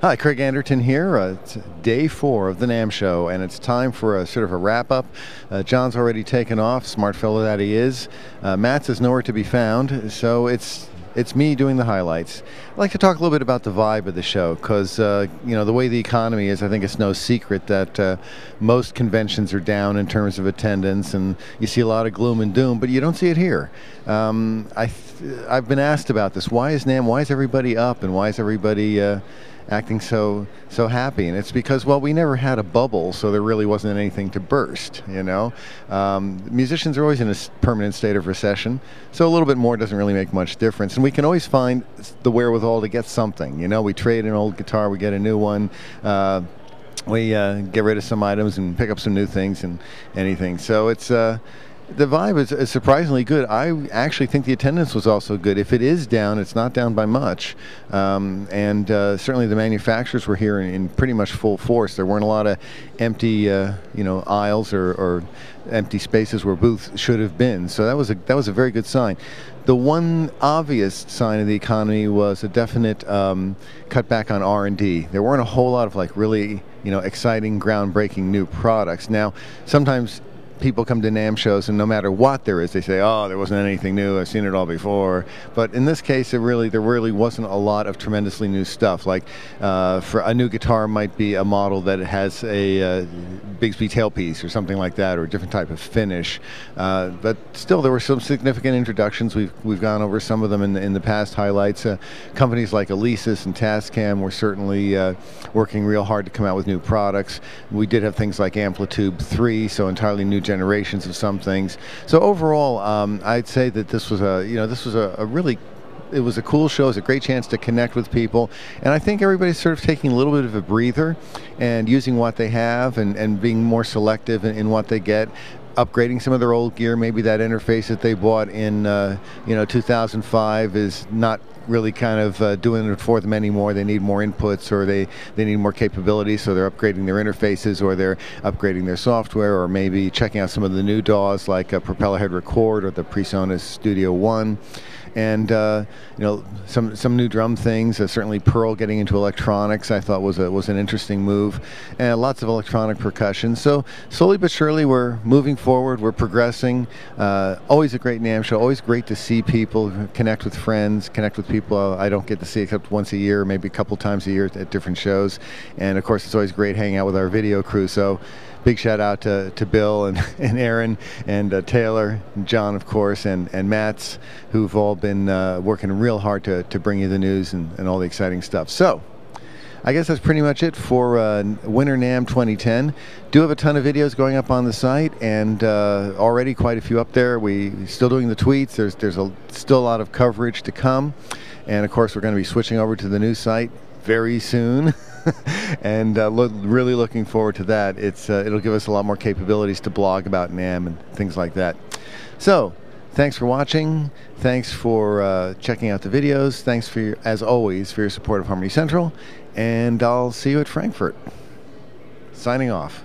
Hi, Craig Anderton here. It's day 4 of the NAMM show, and it's time for a sort of a wrap-up. John's already taken off, smart fellow that he is. Matt's is nowhere to be found, so it's me doing the highlights. I'd like to talk a little bit about the vibe of the show, because the way the economy is, I think it's no secret that most conventions are down in terms of attendance, and you see a lot of gloom and doom, but you don't see it here. I've been asked about this. Why is NAMM? Why is everybody up, and why is everybody acting so happy? And it's because, well, we never had a bubble, so there really wasn't anything to burst. Musicians are always in a permanent state of recession, so a little bit more doesn't really make much difference, and we can always find the wherewithal to get something. We trade an old guitar, we get a new one, we get rid of some items and pick up some new things and anything. So it's the vibe is surprisingly good. I actually think the attendance was also good. If it is down, it's not down by much. And certainly the manufacturers were here in pretty much full force. There weren't a lot of empty, aisles or empty spaces where booths should have been. So that was a very good sign. The one obvious sign of the economy was a definite cutback on R&D. There weren't a whole lot of really exciting, groundbreaking new products. Now, sometimes people come to NAMM shows, and no matter what there is, they say, "Oh, there wasn't anything new. I've seen it all before." But in this case, there really wasn't a lot of tremendously new stuff. Like for a new guitar might be a model that has a Bigsby tailpiece or something like that, or a different type of finish. But still, there were some significant introductions. We've gone over some of them in the past highlights. Companies like Alesis and Tascam were certainly working real hard to come out with new products. We did have things like Amplitude 3, so entirely new generations of some things. So overall, I'd say that this was it was a cool show. It was a great chance to connect with people, and I think everybody's sort of taking a little bit of a breather and using what they have and being more selective in what they get, upgrading some of their old gear. Maybe that interface that they bought in 2005 is not really kind of doing it for them anymore. They need more inputs, or they need more capabilities, so they're upgrading their interfaces, or they're upgrading their software, or maybe checking out some of the new DAWs like Propeller Head Record or the PreSonus Studio One. And some new drum things. Certainly Pearl getting into electronics, I thought was an interesting move, and lots of electronic percussion. So slowly but surely we're moving forward. We're progressing. Always a great NAMM show. Always great to see people, connect with friends, connect with people I don't get to see except once a year, maybe a couple times a year at different shows. And of course, it's always great hanging out with our video crew. So big shout out to Bill and Aaron and Taylor and John, of course, and Matt's, who've all been working real hard to bring you the news and all the exciting stuff. So I guess that's pretty much it for Winter NAMM 2010. Do have a ton of videos going up on the site, and already quite a few up there. We still doing the tweets. There's still a lot of coverage to come, and of course we're going to be switching over to the new site very soon. And really looking forward to that. It'll give us a lot more capabilities to blog about NAMM and things like that. So thanks for watching. Thanks for checking out the videos. Thanks as always, for your support of Harmony Central. And I'll see you at Frankfurt. Signing off.